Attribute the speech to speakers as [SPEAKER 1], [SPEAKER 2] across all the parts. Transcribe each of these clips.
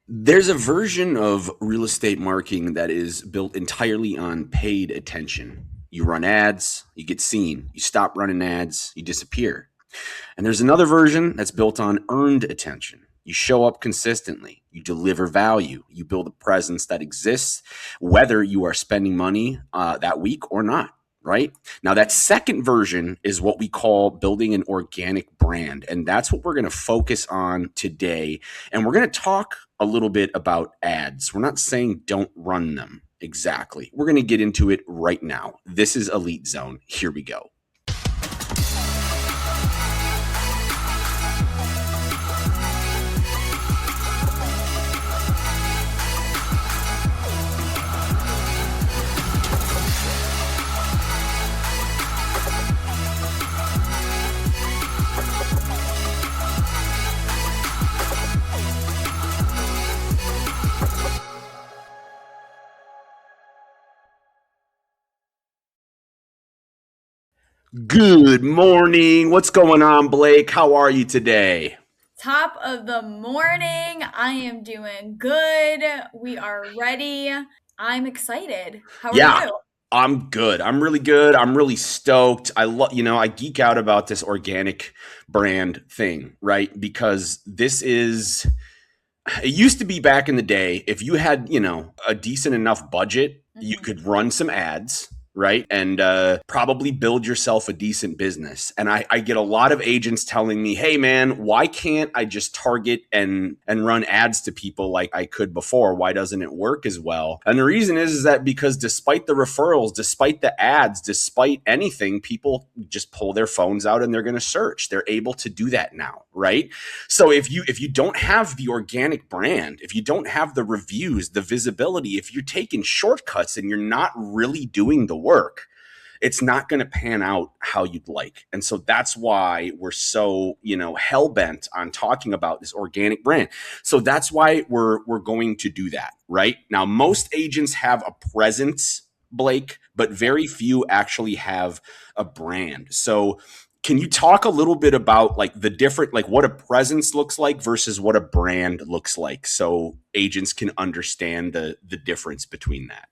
[SPEAKER 1] There's a version of real estate marketing that is built entirely on paid attention. You run ads, you get seen. You stop running ads, you disappear. And there's another version that's built on earned attention. You show up consistently, you deliver value, you build a presence that exists, whether you are spending money that week or not. Right now, that second version is what we call building an organic brand. And that's what we're going to focus on today. And we're going to talk a little bit about ads. We're not saying don't run them exactly. We're going to get into it right now. This is Elite Zone. Here we go. Good morning. What's going on, Blake? How are you today?
[SPEAKER 2] Top of the morning. I am doing good. We are ready. I'm excited. How are
[SPEAKER 1] Yeah,
[SPEAKER 2] you?
[SPEAKER 1] I'm good. I'm really good. I'm really stoked. I geek out about this organic brand thing, right? Because it used to be back in the day, if you had, a decent enough budget, you
[SPEAKER 2] Mhm.
[SPEAKER 1] could run some ads, right? And probably build yourself a decent business. And I get a lot of agents telling me, hey man, why can't I just target and run ads to people like I could before? Why doesn't it work as well? And the reason is that because despite the referrals, despite the ads, despite anything, people just pull their phones out and they're going to search. They're able to do that now, right? So if you don't have the organic brand, if you don't have the reviews, the visibility, if you're taking shortcuts and you're not really doing the work, it's not going to pan out how you'd like. And so that's why we're so, hell bent on talking about this organic brand. So that's why we're going to do that, right? Now, most agents have a presence, Blake, but very few actually have a brand. So can you talk a little bit about like the different, like what a presence looks like versus what a brand looks like, so agents can understand the difference between that?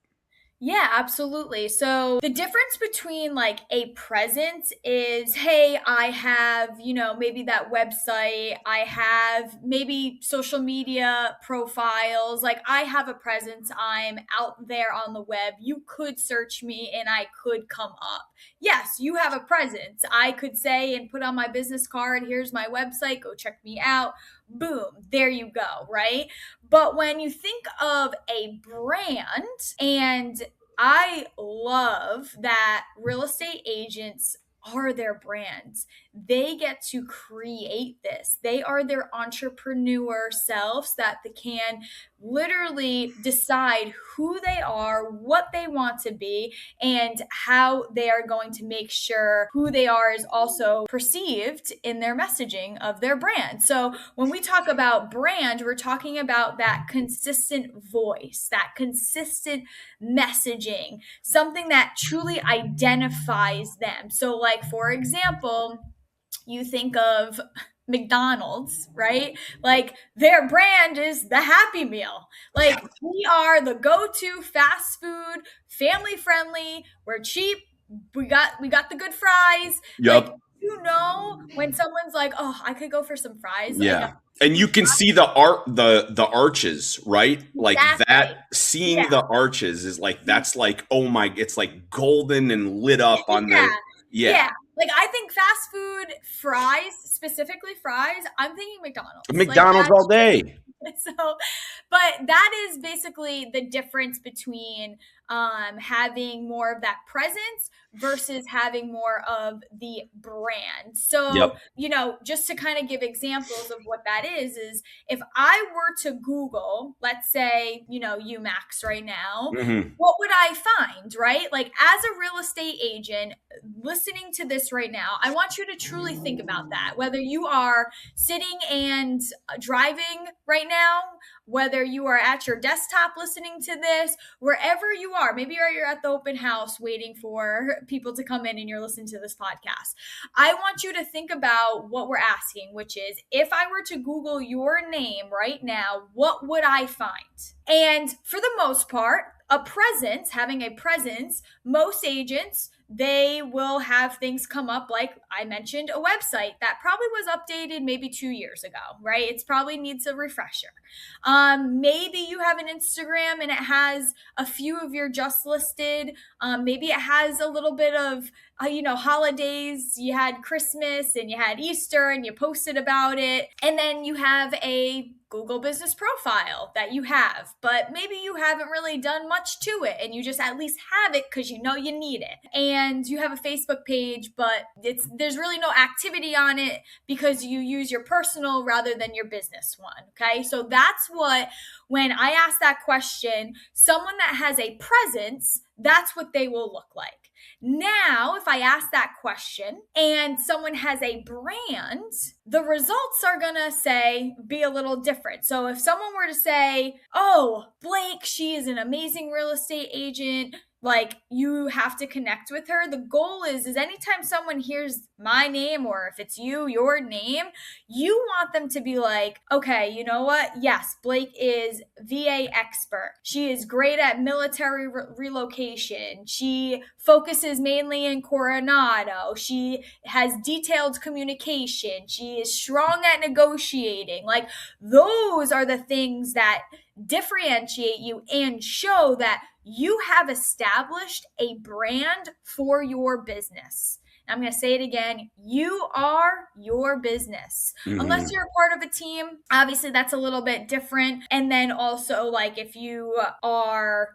[SPEAKER 2] Yeah, absolutely. So the difference between like a presence is, hey, I have, maybe that website, I have maybe social media profiles, like I have a presence, I'm out there on the web. You could search me and I could come up. Yes, you have a presence. I could say and put on my business card, here's my website, go check me out. Boom, there you go, right? But when you think of a brand, and I love that real estate agents are their brands. They get to create this. They are their entrepreneur selves that they can literally decide who they are, what they want to be, and how they are going to make sure who they are is also perceived in their messaging of their brand. So when we talk about brand, we're talking about that consistent voice, that consistent messaging, something that truly identifies them. So, like, for example, you think of McDonald's, right? Like their brand is the Happy Meal.
[SPEAKER 1] Yeah.
[SPEAKER 2] Like we are the go-to fast food, family friendly, we're cheap, we got the good fries. Like
[SPEAKER 1] Yep.
[SPEAKER 2] when someone's like, "Oh, I could go for some fries." Like
[SPEAKER 1] Yeah. And you can see the arches, right? Like
[SPEAKER 2] exactly.
[SPEAKER 1] that, seeing
[SPEAKER 2] Yeah.
[SPEAKER 1] the arches is like, that's like, oh my, it's like golden and lit up on
[SPEAKER 2] Yeah.
[SPEAKER 1] the, yeah.
[SPEAKER 2] Yeah. Like I think fast food fries, specifically fries, I'm thinking McDonald's. Like
[SPEAKER 1] McDonald's
[SPEAKER 2] that's
[SPEAKER 1] all day.
[SPEAKER 2] so, but that is basically the difference between having more of that presence versus having more of the brand. So,
[SPEAKER 1] Yep.
[SPEAKER 2] just to kind of give examples of what that is if I were to Google, let's say, UMax right now,
[SPEAKER 1] Hmm.
[SPEAKER 2] what would I find, right? Like, as a real estate agent listening to this right now, I want you to truly think about that. Whether you are sitting and driving right now, whether you are at your desktop listening to this, wherever you are. Maybe you're at the open house waiting for people to come in and you're listening to this podcast. I want you to think about what we're asking, which is, if I were to Google your name right now, what would I find? And for the most part, having a presence, most agents, they will have things come up like I mentioned, a website that probably was updated maybe 2 years ago, right? It's probably needs a refresher. Maybe you have an Instagram and it has a few of your just listed. Maybe it has a little bit of holidays. You had Christmas and you had Easter and you posted about it. And then you have a Google business profile that you have, but maybe you haven't really done much to it and you just at least have it because you know you need it. And you have a Facebook page, but there's really no activity on it because you use your personal rather than your business one. Okay. So that's what, when I ask that question, someone that has a presence, that's what they will look like. Now, if I ask that question and someone has a brand, the results are going to be a little different. So if someone were to say, oh, Blake, she is an amazing real estate agent, like, you have to connect with her. The goal is anytime someone hears my name, or if it's your name, you want them to be like, okay, you know what? Yes, Blake is VA expert. She is great at military relocation. She focuses mainly in Coronado. She has detailed communication. She is strong at negotiating. Like, those are the things that differentiate you and show that you have established a brand for your business. I'm going to say it again. You are your business. Mm-hmm. Unless you're a part of a team, obviously that's a little bit different. And then also, like, if you are,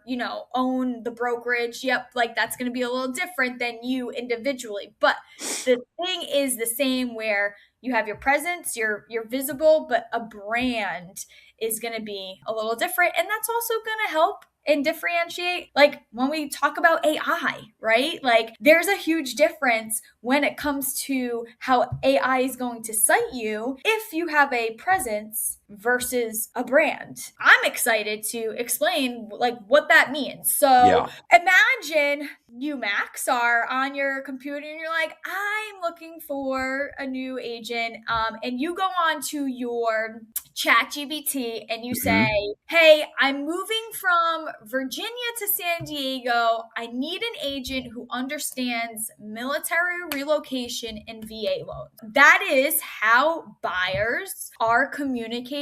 [SPEAKER 2] own the brokerage, like, that's going to be a little different than you individually. But the thing is the same, where you have your presence, you're visible, but a brand is going to be a little different. And that's also going to help and differentiate, like, when we talk about AI, right? Like, there's a huge difference when it comes to how AI is going to cite you if you have a presence versus a brand. I'm excited to explain, like, what that means. So imagine you, Max, are on your computer and you're like, I'm looking for a new agent. And you go on to your ChatGPT and you say, hey, I'm moving from Virginia to San Diego. I need an agent who understands military relocation and VA loans. That is how buyers are communicating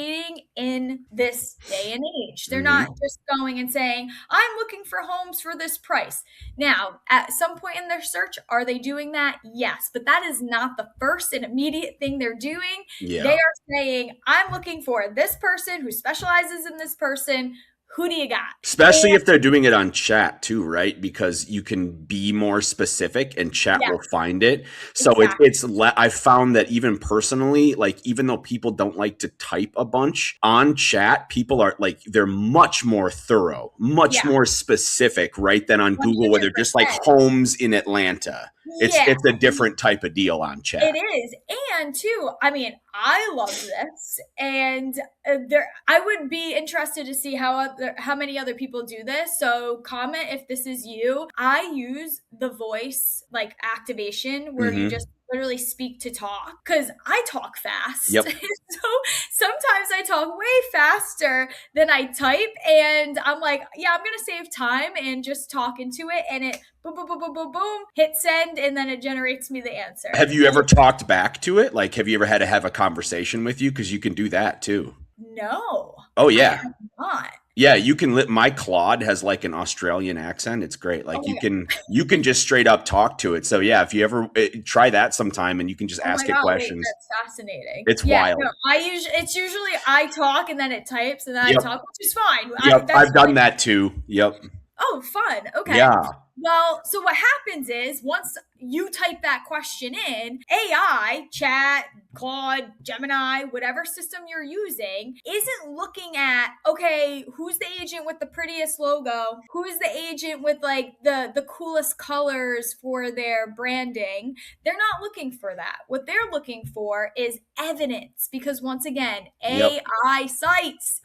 [SPEAKER 2] in this day and age. They're not just going and saying, I'm looking for homes for this price. Now, at some point in their search, are they doing that? Yes, but that is not the first and immediate thing they're doing. Yeah. They are saying, I'm looking for this person who specializes in this person. Who do you got?
[SPEAKER 1] Especially if they're doing it on chat too, right? Because you can be more specific and chat will find it. So I found that even personally, like, even though people don't like to type a bunch on chat, people are like, they're much more thorough, much more specific, right? Than on 100%. Google, where they're just like homes in Atlanta. It's a different type of deal on chat.
[SPEAKER 2] It is. And too, I mean, I love this, and I would be interested to see how many other people do this. So comment if this is you. I use the voice, like, activation, where you just literally speak to talk, because I talk fast. Yep. So sometimes I talk way faster than I type, and I'm like, I'm gonna save time and just talk into it, and it boom, boom, boom, boom, boom, boom, hit send, and then it generates me the answer.
[SPEAKER 1] Have you ever talked back to it? Like, have you ever had to have a conversation with you? Because you can do that too.
[SPEAKER 2] No.
[SPEAKER 1] Oh yeah.
[SPEAKER 2] I have not.
[SPEAKER 1] Yeah, you can. My Claude has like an Australian accent. It's great. Like, you can just straight up talk to it. So yeah, if you ever try that sometime, and you can just ask it questions.
[SPEAKER 2] Wait, that's fascinating.
[SPEAKER 1] It's wild.
[SPEAKER 2] No, it's usually I talk and then it types and then I talk, which is fine.
[SPEAKER 1] I've done that too. Yep.
[SPEAKER 2] Oh, fun. Okay.
[SPEAKER 1] Yeah.
[SPEAKER 2] Well, so what happens is once you type that question in, AI, Chat, Claude, Gemini, whatever system you're using, isn't looking at, okay, who's the agent with the prettiest logo? Who is the agent with like the coolest colors for their branding? They're not looking for that. What they're looking for is evidence because once again,
[SPEAKER 1] Yep.
[SPEAKER 2] AI sites.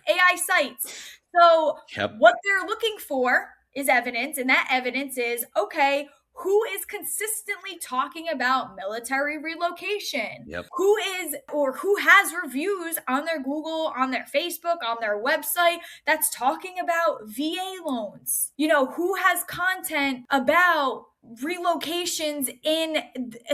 [SPEAKER 2] So
[SPEAKER 1] Yep.
[SPEAKER 2] what they're looking for is evidence, and that evidence is okay, who is consistently talking about military relocation?
[SPEAKER 1] Yep.
[SPEAKER 2] Who is or who has reviews on their Google, on their Facebook, on their website that's talking about VA loans? Who has content about relocations in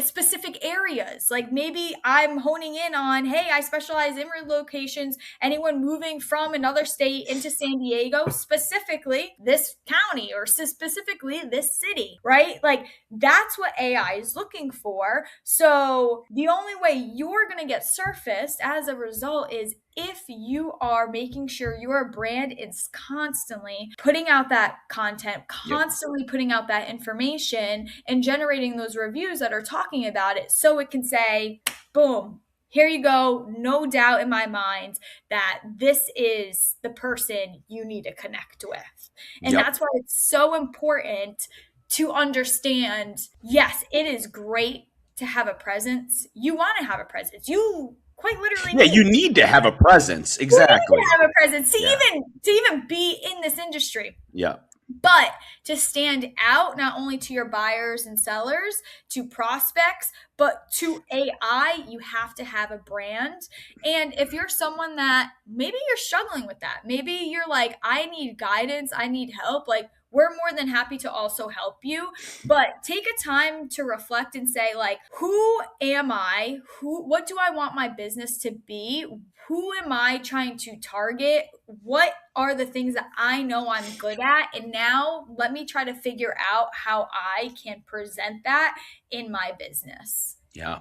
[SPEAKER 2] specific areas? Like maybe I'm honing in on, hey, I specialize in relocations, anyone moving from another state into San Diego, specifically this county or specifically this city, right? Like that's what AI is looking for. So the only way you're going to get surfaced as a result is if you are making sure your brand is constantly putting out that content,
[SPEAKER 1] Yep.
[SPEAKER 2] constantly putting out that information and generating those reviews that are talking about it so it can say, boom, here you go. No doubt in my mind that this is the person you need to connect with. And
[SPEAKER 1] Yep.
[SPEAKER 2] that's why it's so important to understand, yes, it is great to have a presence. You want to have a presence. You quite literally
[SPEAKER 1] Yeah, you
[SPEAKER 2] need
[SPEAKER 1] need to have a presence.
[SPEAKER 2] you need to
[SPEAKER 1] Exactly.
[SPEAKER 2] have a presence to
[SPEAKER 1] Yeah.
[SPEAKER 2] even be in this industry.
[SPEAKER 1] Yeah.
[SPEAKER 2] But to stand out, not only to your buyers and sellers, to prospects, but to AI, you have to have a brand. And if you're someone that maybe you're struggling with that, maybe you're like, I need guidance, I need help, like, we're more than happy to also help you. But take a time to reflect and say, like, who am I? What do I want my business to be? Who am I trying to target? What are the things that I know I'm good at? And now let me try to figure out how I can present that in my business.
[SPEAKER 1] Yeah.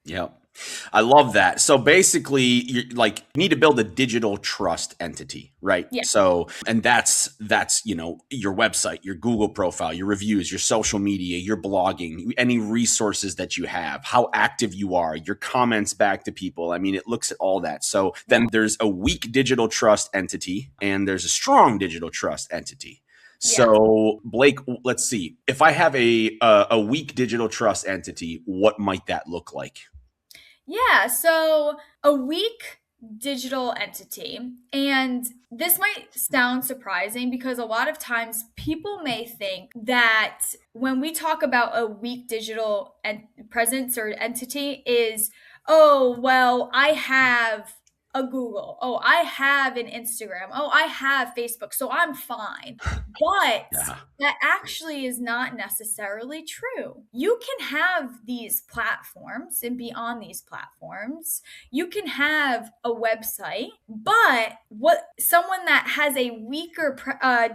[SPEAKER 1] Yeah. I love that. So basically, you need to build a digital trust entity, right?
[SPEAKER 2] Yeah.
[SPEAKER 1] So, and that's, your website, your Google profile, your reviews, your social media, your blogging, any resources that you have, how active you are, your comments back to people. I mean, it looks at all that. So then there's a weak digital trust entity and there's a strong digital trust entity.
[SPEAKER 2] Yeah.
[SPEAKER 1] So Blake, let's see. If I have a weak digital trust entity, what might that look like?
[SPEAKER 2] Yeah. So a weak digital entity, and this might sound surprising because a lot of times people may think that when we talk about a weak digital presence or entity is, oh, well, I have a Google. Oh, I have an Instagram. Oh, I have Facebook. So I'm fine. But
[SPEAKER 1] Yeah.
[SPEAKER 2] that actually is not necessarily true. You can have these platforms and be on these platforms. You can have a website, but what someone that has a weaker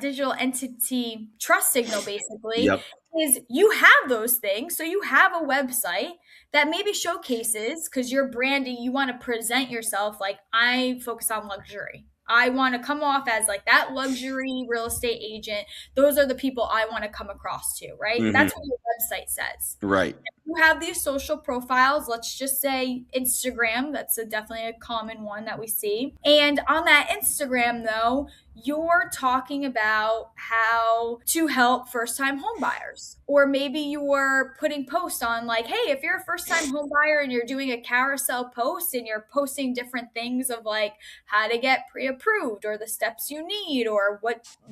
[SPEAKER 2] digital entity trust signal basically
[SPEAKER 1] Yep.
[SPEAKER 2] is you have those things. So you have a website that maybe showcases because you're branding, you want to present yourself like I focus on luxury. I want to come off as like that luxury real estate agent. Those are the people I want to come across to, right?
[SPEAKER 1] Hmm.
[SPEAKER 2] That's what your website says.
[SPEAKER 1] Right.
[SPEAKER 2] You have these social profiles, let's just say Instagram, that's definitely a common one that we see. And on that Instagram though, you're talking about how to help first time home buyers. Or maybe you're putting posts on like, hey, if you're a first time home buyer and you're doing a carousel post and you're posting different things of like how to get pre-approved or the steps you need or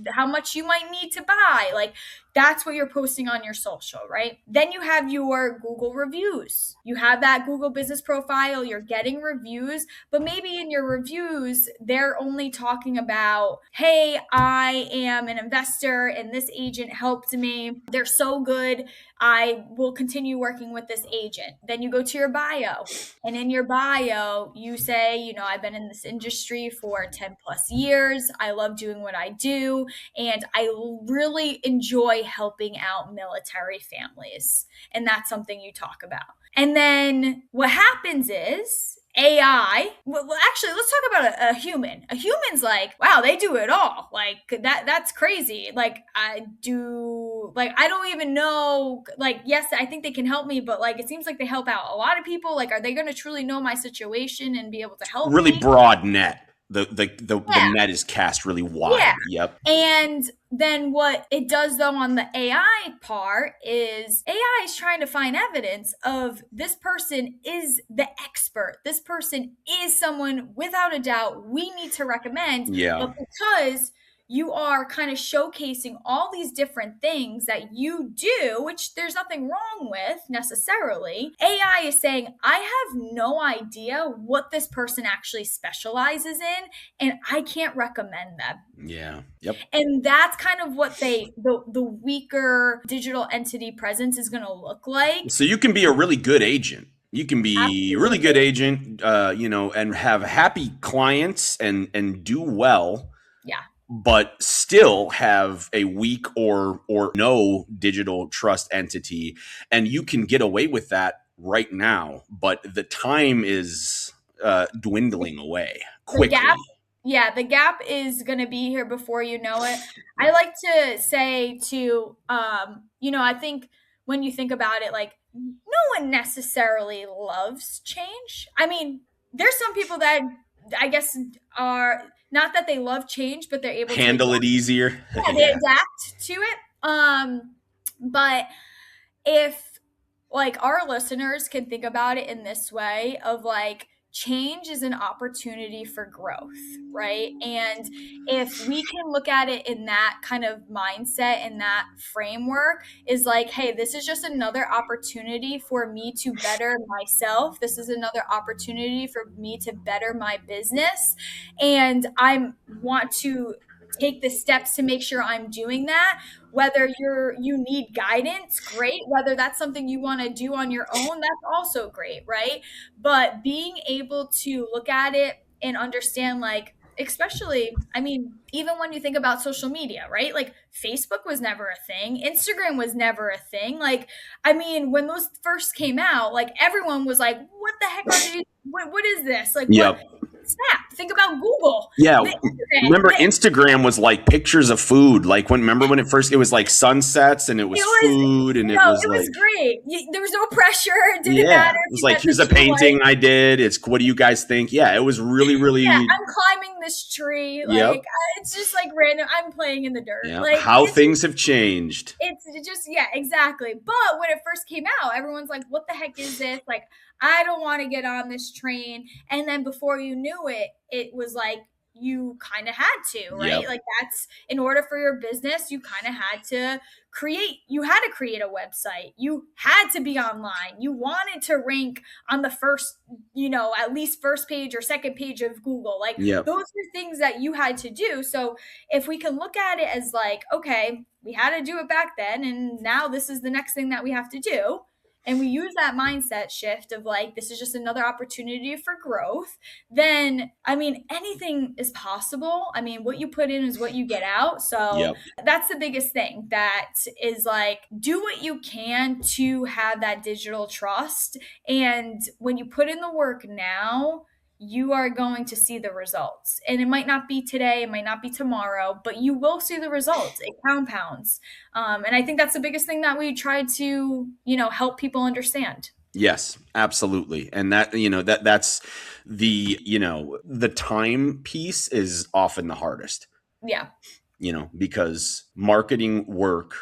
[SPEAKER 2] how much you might need to buy, like that's what you're posting on your social, right? Then you have your Google reviews. You have that Google business profile, you're getting reviews, but maybe in your reviews, they're only talking about, hey, I am an investor and this agent helped me. They're so good. I will continue working with this agent. Then you go to your bio, and in your bio, you say, I've been in this industry for 10 plus years. I love doing what I do. And I really enjoy helping out military families. And that's something you talk about. And then what happens is AI. Well, actually, let's talk about a human. A human's like, wow, they do it all. Like that's crazy. Like I don't even know. Like, yes, I think they can help me, but like, it seems like they help out a lot of people. Like, are they going to truly know my situation and be able to help
[SPEAKER 1] Really
[SPEAKER 2] me?
[SPEAKER 1] broad net. The
[SPEAKER 2] Yeah.
[SPEAKER 1] net is cast really
[SPEAKER 2] Yeah.
[SPEAKER 1] wide. Yep.
[SPEAKER 2] And then what it does though on the AI part is AI is trying to find evidence of this person is the expert. This person is someone without a doubt we need to recommend.
[SPEAKER 1] Yeah.
[SPEAKER 2] But because you are kind of showcasing all these different things that you do, which there's nothing wrong with necessarily. AI is saying, I have no idea what this person actually specializes in, and I can't recommend them.
[SPEAKER 1] Yeah. Yep.
[SPEAKER 2] And that's kind of what the weaker digital entity presence is going to look like.
[SPEAKER 1] So you can be a really good agent. You can be a really good
[SPEAKER 2] Absolutely.
[SPEAKER 1] agent, and have happy clients and do well,
[SPEAKER 2] Yeah.
[SPEAKER 1] but still have a weak or no digital trust entity, and you can get away with that right now. But the time is dwindling away
[SPEAKER 2] The gap,
[SPEAKER 1] quickly.
[SPEAKER 2] yeah, the gap is going to be here before you know it. I like to say to I think when you think about it, like, no one necessarily loves change. I mean, there's some people that I guess are not that they love change, but they're able to
[SPEAKER 1] Handle
[SPEAKER 2] adapt.
[SPEAKER 1] it easier.
[SPEAKER 2] Yeah, they
[SPEAKER 1] Yeah.
[SPEAKER 2] adapt to it. But if like our listeners can think about it in this way of like change is an opportunity for growth, right? And if we can look at it in that kind of mindset and that framework is like, hey, this is just another opportunity for me to better myself. This is another opportunity for me to better my business. And I want to take the steps to make sure I'm doing that. Whether you need guidance, great. Whether that's something you want to do on your own, that's also great, right? But being able to look at it and understand, like, especially, I mean, even when you think about social media, right? Like, Facebook was never a thing, Instagram was never a thing. Like, I mean, when those first came out, like, everyone was like, what the heck are these? What is this? Like, what?
[SPEAKER 1] Yep.
[SPEAKER 2] Snap. Think about Google,
[SPEAKER 1] Yeah.
[SPEAKER 2] the internet,
[SPEAKER 1] Remember Instagram was like pictures of food. Like remember when it was like sunsets and it
[SPEAKER 2] it
[SPEAKER 1] was
[SPEAKER 2] was
[SPEAKER 1] food and it
[SPEAKER 2] no,
[SPEAKER 1] was
[SPEAKER 2] it was
[SPEAKER 1] like,
[SPEAKER 2] great. There was no pressure. It didn't
[SPEAKER 1] yeah,
[SPEAKER 2] matter
[SPEAKER 1] it
[SPEAKER 2] if
[SPEAKER 1] was
[SPEAKER 2] you
[SPEAKER 1] like,
[SPEAKER 2] met the
[SPEAKER 1] here's a
[SPEAKER 2] people
[SPEAKER 1] painting
[SPEAKER 2] like,
[SPEAKER 1] I did. It's, what do you guys think? Yeah. It was really,
[SPEAKER 2] yeah,
[SPEAKER 1] really,
[SPEAKER 2] I'm climbing this tree.
[SPEAKER 1] yep.
[SPEAKER 2] Like, it's just like random. I'm playing in the dirt.
[SPEAKER 1] Yeah.
[SPEAKER 2] Like,
[SPEAKER 1] How things have changed.
[SPEAKER 2] it's just, yeah, exactly. But when it first came out, everyone's like, what the heck is this? Like, I don't want to get on this train. And then before you knew it, it was like, you kind of had to, right?
[SPEAKER 1] Yep.
[SPEAKER 2] Like, that's in order for your business, you kind of had to you had to create a website. You had to be online. You wanted to rank on the first, at least first page or second page of Google. Like,
[SPEAKER 1] Yep.
[SPEAKER 2] those are things that you had to do. So if we can look at it as like, okay, we had to do it back then, and now this is the next thing that we have to do. And we use that mindset shift of like, this is just another opportunity for growth. Then, I mean, anything is possible. I mean, what you put in is what you get out. So
[SPEAKER 1] Yep.
[SPEAKER 2] that's the biggest thing that is like, do what you can to have that digital trust. And when you put in the work now, you are going to see the results. And it might not be today, it might not be tomorrow, but you will see the results. It compounds. And I think that's the biggest thing that we try to, help people understand.
[SPEAKER 1] Yes, absolutely. And that's the time piece is often the hardest,
[SPEAKER 2] Yeah.
[SPEAKER 1] because marketing work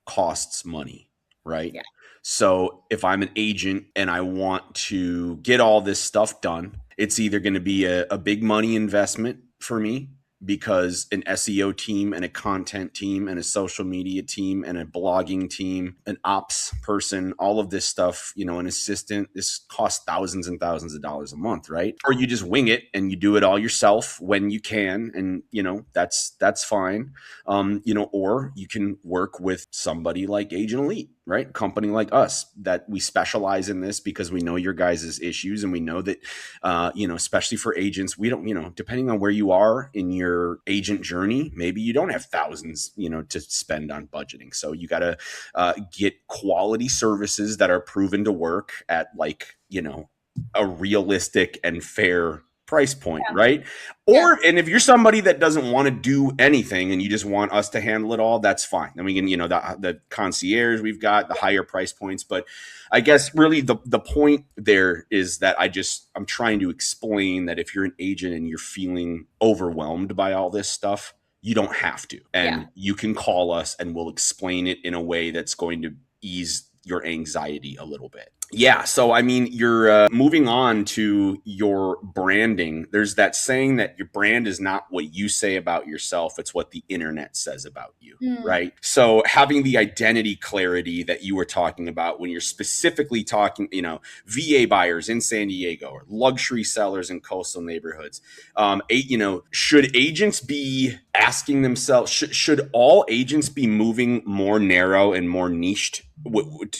[SPEAKER 1] costs money, right?
[SPEAKER 2] Yeah.
[SPEAKER 1] So if I'm an agent and I want to get all this stuff done, it's either going to be a big money investment for me, because an SEO team and a content team and a social media team and a blogging team, an ops person, all of this stuff, an assistant, this costs thousands and thousands of dollars a month, right? Or you just wing it and you do it all yourself when you can, and that's fine. Or you can work with somebody like Agent Elite, right? Company like us, that we specialize in this because we know your guys' issues, and we know that, especially for agents, we don't, depending on where you are in your agent journey, maybe you don't have thousands, to spend on budgeting. So you got to get quality services that are proven to work at, like, a realistic and fair price point,
[SPEAKER 2] Yeah.
[SPEAKER 1] right?
[SPEAKER 2] Yeah.
[SPEAKER 1] And if you're somebody that doesn't want to do anything and you just want us to handle it all, that's fine. Then we can, the concierge we've got, the higher price points. But I guess really the point there is that I'm trying to explain that if you're an agent and you're feeling overwhelmed by all this stuff, you don't have to.
[SPEAKER 2] Yeah.
[SPEAKER 1] And you can call us and we'll explain it in a way that's going to ease your anxiety a little bit. Yeah. So, I mean, you're moving on to your branding. There's that saying that your brand is not what you say about yourself, it's what the internet says about you.
[SPEAKER 2] Mm.
[SPEAKER 1] Right. So, having the identity clarity that you were talking about when you're specifically talking, VA buyers in San Diego or luxury sellers in coastal neighborhoods, should agents be asking themselves, should all agents be moving more narrow and more niched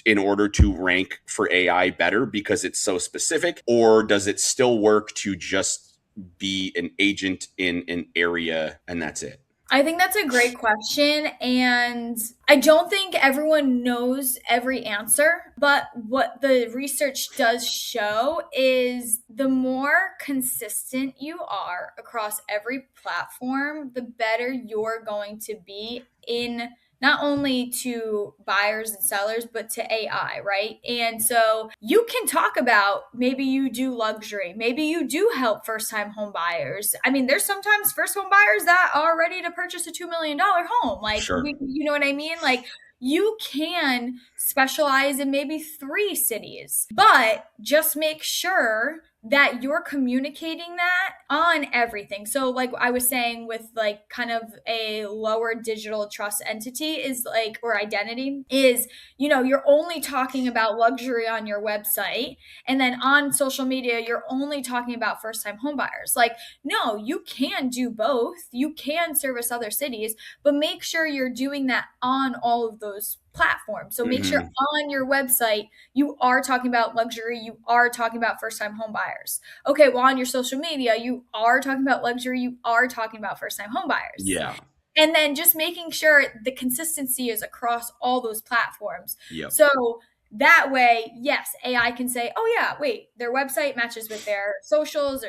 [SPEAKER 1] in order to rank for AI better because it's so specific? Or does it still work to just be an agent in an area and that's it?
[SPEAKER 2] I think that's a great question. And I don't think everyone knows every answer. But what the research does show is the more consistent you are across every platform, the better you're going to be in not only to buyers and sellers, but to AI, right? And so you can talk about maybe you do luxury, maybe you do help first time home buyers. I mean, there's sometimes first home buyers that are ready to purchase a $2 million home. Like,
[SPEAKER 1] Sure.
[SPEAKER 2] you know what I mean? Like, you can specialize in maybe 3 cities, but just make sure that you're communicating that on everything. So like I was saying with like kind of a lower digital trust entity is like, or identity is, you're only talking about luxury on your website, and then on social media you're only talking about first time home buyers. Like, no, you can do both. You can service other cities, but make sure you're doing that on all of those platforms. So make sure
[SPEAKER 1] Mm-hmm.
[SPEAKER 2] on your website you are talking about luxury, you are talking about first time home buyers. Okay, well, on your social media you are talking about luxury, you are talking about first time home buyers.
[SPEAKER 1] Yeah.
[SPEAKER 2] And then just making sure the consistency is across all those platforms.
[SPEAKER 1] Yep.
[SPEAKER 2] So that way, yes, AI can say, oh yeah, wait, their website matches with their socials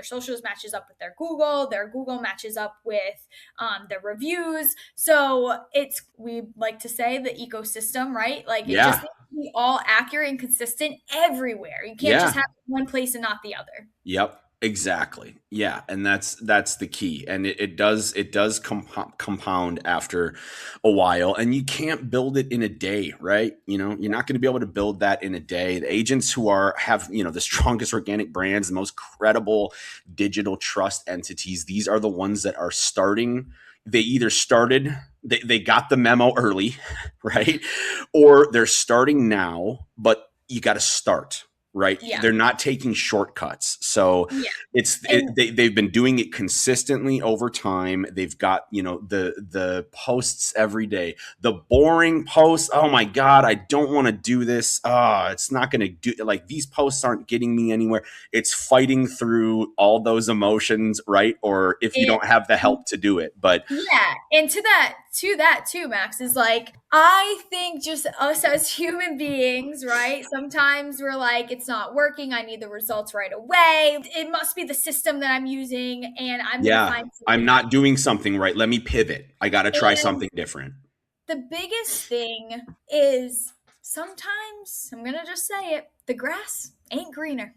[SPEAKER 2] matches up with their Google matches up with their reviews. So we like to say the ecosystem, right? Like it just
[SPEAKER 1] Yeah.
[SPEAKER 2] needs to be all accurate and consistent everywhere. You can't just
[SPEAKER 1] Yeah.
[SPEAKER 2] have one place and not the other.
[SPEAKER 1] Yep, exactly. Yeah, and that's the key, and it does compound after a while, and you can't build it in a day, right? You're not going to be able to build that in a day. The agents who have the strongest organic brands, the most credible digital trust entities, these are the ones that are starting. They either started, they got the memo early, right, or they're starting now, but you got to start, right?
[SPEAKER 2] Yeah.
[SPEAKER 1] They're not taking shortcuts. So
[SPEAKER 2] Yeah. And
[SPEAKER 1] they've been doing it consistently over time. They've got, the posts every day, the boring posts. Oh my God, I don't want to do this. It's not going to do, like, these posts aren't getting me anywhere. It's fighting through all those emotions, right? Or if you don't have the help to do it, but
[SPEAKER 2] yeah, and to that too, Max, is like I think just us as human beings, right? Sometimes we're like, it's not working. I need the results right away. It must be the system that I'm using, and I'm gonna
[SPEAKER 1] yeah,
[SPEAKER 2] find
[SPEAKER 1] I'm
[SPEAKER 2] something
[SPEAKER 1] not
[SPEAKER 2] else.
[SPEAKER 1] doing something right. Let me pivot. I got to try
[SPEAKER 2] And
[SPEAKER 1] something different.
[SPEAKER 2] the biggest thing is sometimes, I'm going to just say it, the grass ain't greener.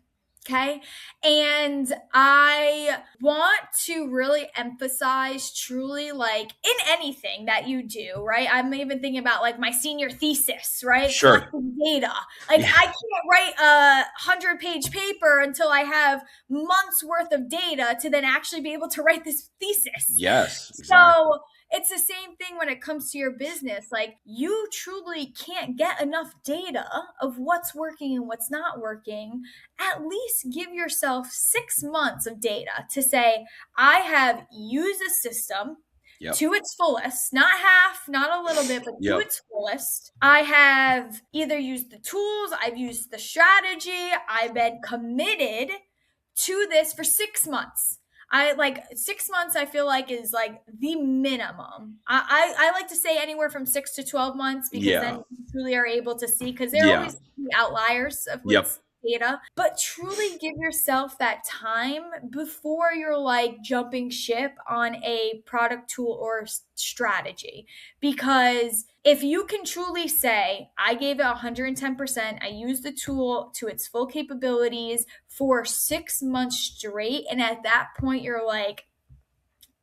[SPEAKER 2] Okay. And I want to really emphasize truly, like in anything that you do, right? I'm even thinking about like my senior thesis, right?
[SPEAKER 1] Sure.
[SPEAKER 2] Collecting data. Like
[SPEAKER 1] Yeah.
[SPEAKER 2] I can't write a 100-page paper until I have months worth of data to then actually be able to write this thesis.
[SPEAKER 1] Yes, exactly.
[SPEAKER 2] So it's the same thing when it comes to your business. Like, you truly can't get enough data of what's working and what's not working. At least give yourself 6 months of data to say, I have used a system
[SPEAKER 1] Yep.
[SPEAKER 2] to its fullest, not half, not a little bit, but to
[SPEAKER 1] Yep.
[SPEAKER 2] its fullest. I have either used the tools, I've used the strategy, I've been committed to this for 6 months. I like 6 months, I feel like is like the minimum. I like to say anywhere from 6 to 12 months because then
[SPEAKER 1] Yeah.
[SPEAKER 2] you truly are able to see, because there are
[SPEAKER 1] Yeah.
[SPEAKER 2] always outliers of with
[SPEAKER 1] Yep.
[SPEAKER 2] data, but truly give yourself that time before you're like jumping ship on a product, tool, or strategy. Because if you can truly say, I gave it 110%, I used the tool to its full capabilities for 6 months straight, and at that point, you're like,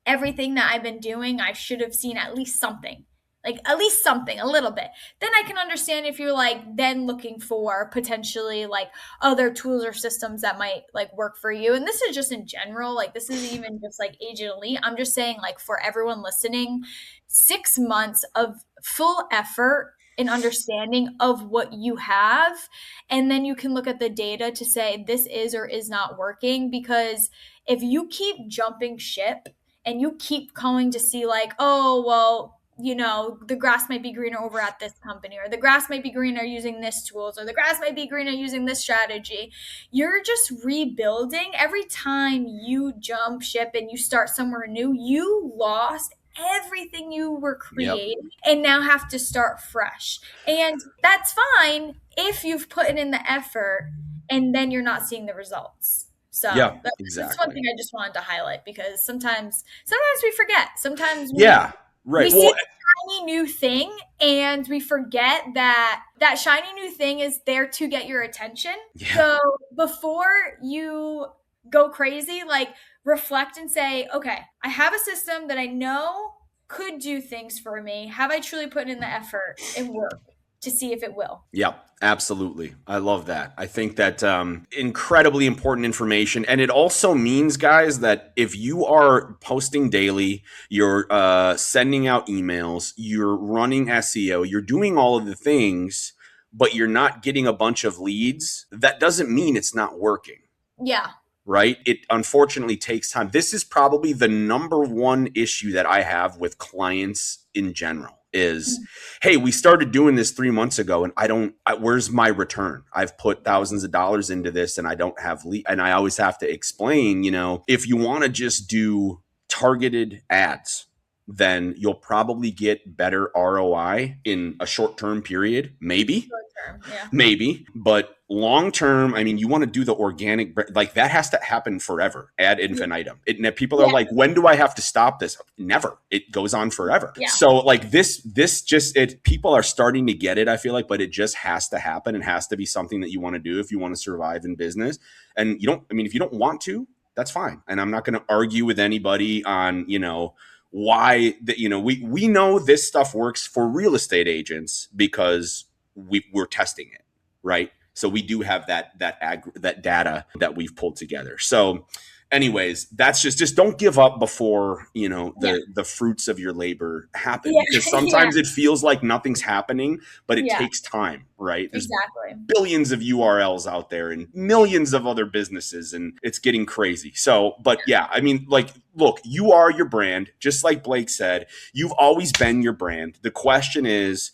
[SPEAKER 2] everything that I've been doing, I should have seen at least something. Like at least something, a little bit. Then I can understand if you're like then looking for potentially like other tools or systems that might like work for you. And this is just in general, like this isn't even just like Agent Elite. I'm just saying like for everyone listening, 6 months of full effort and understanding of what you have. And then you can look at the data to say this is or is not working. Because if you keep jumping ship and you keep going to see like, oh, well, the grass might be greener over at this company, or the grass might be greener using this tools, or the grass might be greener using this strategy. You're just rebuilding. Every time you jump ship and you start somewhere new, you lost everything you were
[SPEAKER 1] Yep.
[SPEAKER 2] creating and now have to start fresh. And that's fine if you've put in the effort and then you're not seeing the results.
[SPEAKER 1] Yeah,
[SPEAKER 2] So that's one
[SPEAKER 1] exactly.
[SPEAKER 2] thing I just wanted to highlight, because sometimes we forget. Sometimes we
[SPEAKER 1] Yeah, right.
[SPEAKER 2] we see
[SPEAKER 1] Well,
[SPEAKER 2] the shiny new thing and we forget that that shiny new thing is there to get your attention.
[SPEAKER 1] yeah.
[SPEAKER 2] So before you go crazy, like reflect and say, okay, I have a system that I know could do things for me. Have I truly put in the effort and work to see if it will?
[SPEAKER 1] Yeah, absolutely. I love that. I think that incredibly important information. And it also means, guys, that if you are posting daily, you're sending out emails, you're running SEO, you're doing all of the things, but you're not getting a bunch of leads, that doesn't mean it's not working.
[SPEAKER 2] Yeah.
[SPEAKER 1] Right? It unfortunately takes time. This is probably the number one issue that I have with clients in general is, hey, we started doing this 3 months ago and where's my return? I've put thousands of dollars into this and I don't have and I always have to explain, if you want to just do targeted ads, then you'll probably get better ROI in a short-term period, maybe.
[SPEAKER 2] Short term. Yeah.
[SPEAKER 1] Maybe, but long term, I mean, you want to do the organic, like that has to happen forever, ad
[SPEAKER 2] Yeah.
[SPEAKER 1] infinitum. People are
[SPEAKER 2] Yeah.
[SPEAKER 1] like, when do I have to stop this? Never. It goes on forever.
[SPEAKER 2] Yeah.
[SPEAKER 1] So like this just people are starting to get it, I feel like, but it just has to happen. It has to be something that you want to do if you want to survive in business. And if you don't want to, that's fine. And I'm not going to argue with anybody on, why that, we know this stuff works for real estate agents because we're testing it, right? So we do have that data that we've pulled together. So anyways, that's just don't give up before
[SPEAKER 2] Yeah.
[SPEAKER 1] the fruits of your labor happen,
[SPEAKER 2] Yeah.
[SPEAKER 1] because
[SPEAKER 2] Yeah.
[SPEAKER 1] sometimes it feels like nothing's happening, but it
[SPEAKER 2] Yeah.
[SPEAKER 1] takes time, right? There's
[SPEAKER 2] Exactly.
[SPEAKER 1] billions of URLs out there and millions of other businesses, and it's getting crazy. So, but yeah, I mean, like, look, you are your brand, just like Blake said. You've always been your brand. The question is,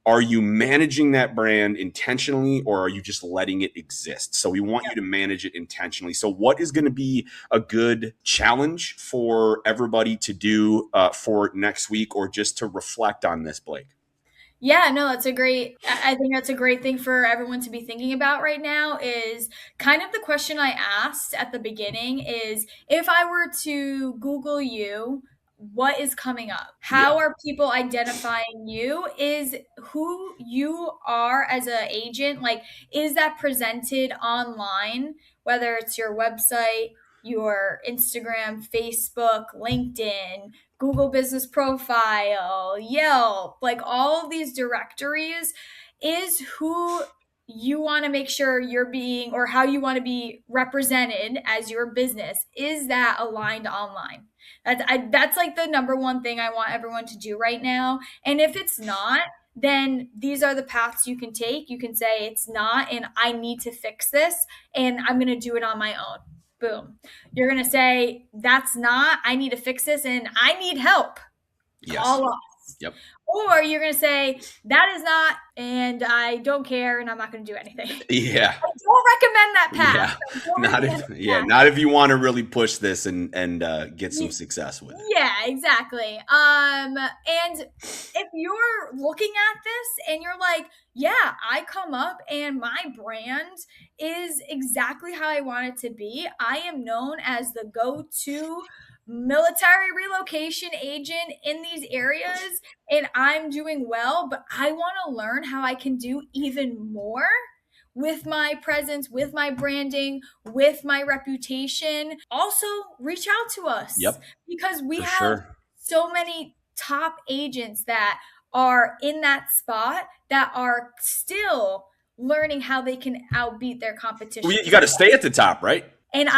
[SPEAKER 1] are you managing that brand intentionally, or are you just letting it exist? So we want you to manage it intentionally. So what is going to be a good challenge for everybody to do for next week, or just to reflect on this, Blake?
[SPEAKER 2] Yeah, no, I think that's a great thing for everyone to be thinking about right now. Is kind of the question I asked at the beginning is, if I were to Google you, what is coming up?
[SPEAKER 1] Yeah.
[SPEAKER 2] How are people identifying you? Is who you are as an agent, like, is that presented online, whether it's your website, your Instagram, Facebook, LinkedIn, Google Business Profile, Yelp, like all of these directories, is who you want to make sure you're being, or how you want to be represented as your business, is that aligned online? That's like the number one thing I want everyone to do right now. And if it's not, then these are the paths you can take. You can say it's not, and I need to fix this, and I'm going to do it on my own. Boom. You're going to say, that's not, I need to fix this and I need help.
[SPEAKER 1] Yes.
[SPEAKER 2] Call us.
[SPEAKER 1] Yep.
[SPEAKER 2] Or you're going to say, that is not, and I don't care, and I'm not going to do anything.
[SPEAKER 1] Yeah.
[SPEAKER 2] I don't recommend that path.
[SPEAKER 1] Yeah.
[SPEAKER 2] I don't recommend that path.
[SPEAKER 1] Not if you want to really push this and get some
[SPEAKER 2] Ye-
[SPEAKER 1] success with it.
[SPEAKER 2] Yeah, exactly. And if you're looking at this and you're like, yeah, I come up and my brand is exactly how I want it to be. I am known as the go-to military relocation agent in these areas, and I'm doing well, but I want to learn how I can do even more with my presence, with my branding, with my reputation. Also, reach out to us
[SPEAKER 1] Yep.
[SPEAKER 2] because we
[SPEAKER 1] For
[SPEAKER 2] have
[SPEAKER 1] sure.
[SPEAKER 2] so many top agents that are in that spot that are still learning how they can outbeat their
[SPEAKER 1] Well,
[SPEAKER 2] competition.
[SPEAKER 1] you got to stay at the top, right?
[SPEAKER 2] And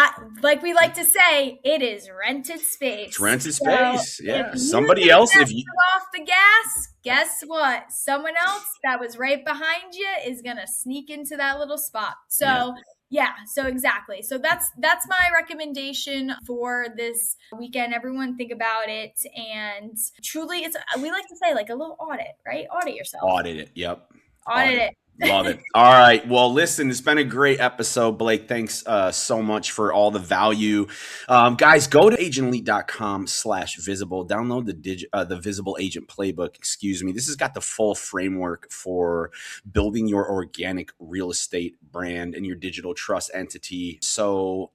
[SPEAKER 2] like we like to say, it is rented
[SPEAKER 1] It's
[SPEAKER 2] space.
[SPEAKER 1] rented
[SPEAKER 2] So
[SPEAKER 1] space.
[SPEAKER 2] if
[SPEAKER 1] Yeah.
[SPEAKER 2] you
[SPEAKER 1] Somebody
[SPEAKER 2] take
[SPEAKER 1] else,
[SPEAKER 2] that
[SPEAKER 1] if you,
[SPEAKER 2] foot off the gas, guess what? Someone else that was right behind you is gonna sneak into that little spot.
[SPEAKER 1] yeah,
[SPEAKER 2] So yeah, so exactly. So that's my recommendation for this weekend. Everyone think about it, and truly, it's we like to say like a little audit, right? Audit yourself.
[SPEAKER 1] audit it. Yep.
[SPEAKER 2] Audit
[SPEAKER 1] Audit.
[SPEAKER 2] it.
[SPEAKER 1] Love it. All right. Well, listen, it's been a great episode, Blake. Thanks so much for all the value. Guys, go to agentelite.com/visible. Download the Visible Agent Playbook. Excuse me. This has got the full framework for building your organic real estate brand and your digital trust entity. So,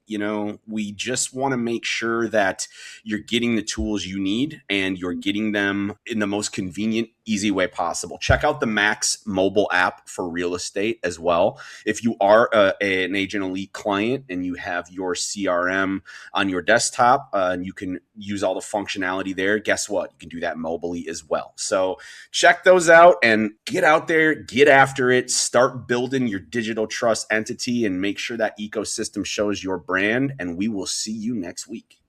[SPEAKER 1] we just want to make sure that you're getting the tools you need and you're getting them in the most convenient, easy way possible. Check out the Max mobile app for real estate as well. If you are an Agent Elite client and you have your CRM on your desktop and you can use all the functionality there, guess what? You can do that mobily as well. So check those out and get out there, get after it, start building your digital trust entity and make sure that ecosystem shows your brand. And we will see you next week.